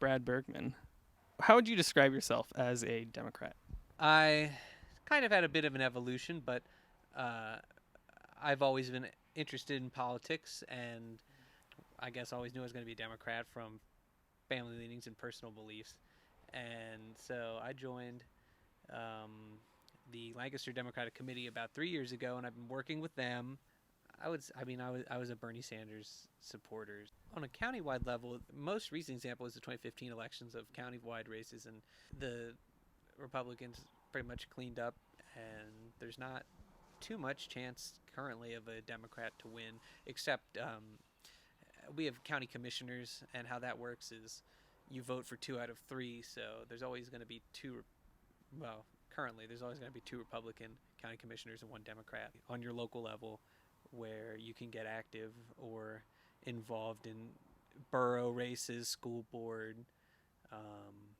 Brad Bergman. How would you describe yourself as a Democrat? I kind of had a bit of an evolution, but uh, I've always been interested in politics, and I guess always knew I was going to be a Democrat from family leanings and personal beliefs. And so I joined um, the Lancaster Democratic Committee about 3 years ago, and I've been working with them. I was a Bernie Sanders supporter. On a countywide level, the most recent example is the 2015 elections of countywide races, and the Republicans pretty much cleaned up, and there's not too much chance currently of a Democrat to win, except we have county commissioners, and how that works is you vote for 2 out of 3, so there's always going to be two. Well, currently there's always going to be 2 Republican county commissioners and 1 Democrat on your local level, where you can get active or involved in borough races, school board, um,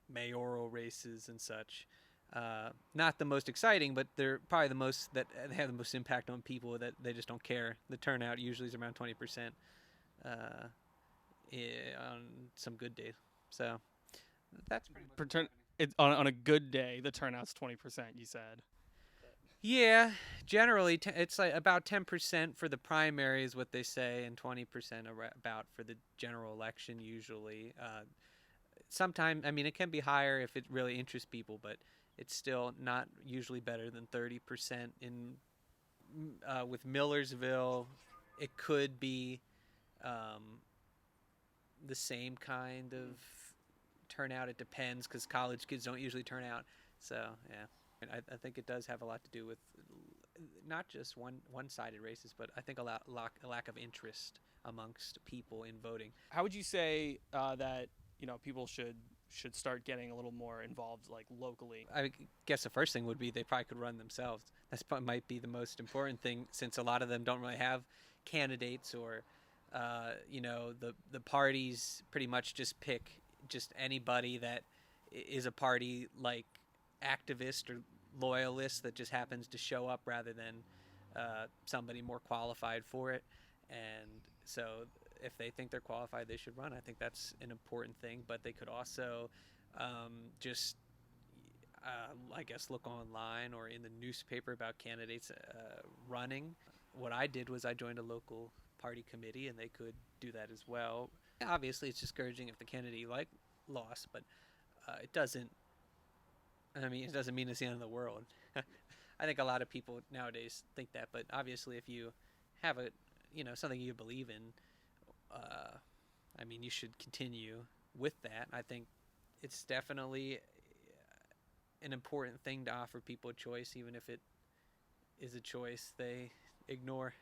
mayoral races, and such. Not the most exciting, but they're probably the most that have the most impact on people. That they just don't care. The turnout usually is around 20% uh, on some good days. So that's pretty much For what's turn, happening. on a good day, the turnout's 20%. You said. Yeah, generally it's like about 10% for the primary is what they say, and 20% about for the general election usually. Sometimes, I mean, it can be higher if it really interests people, but it's still not usually better than 30% in with Millersville. It could be um, the same kind of turnout. It depends because college kids don't usually turn out. So yeah, I think it does have a lot to do with not just one-sided races, but I think a lack of interest amongst people in voting. How would you say that people should start getting a little more involved, like locally? I guess the first thing would be they probably could run themselves. That might be the most important thing, since a lot of them don't really have candidates, or the parties pretty much just pick just anybody that is a party like activist or loyalist that just happens to show up, rather than somebody more qualified for it. And so if they think they're qualified, they should run. I think that's an important thing. But they could also just I guess look online or in the newspaper about candidates running. What I did was I joined a local party committee, and they could do that as well. Obviously, it's discouraging if the candidate lost, but it doesn't. I mean, it doesn't mean it's the end of the world. I think a lot of people nowadays think that, but obviously, if you have something you believe in, uh, I mean, you should continue with that. I think it's definitely an important thing to offer people a choice, even if it is a choice they ignore.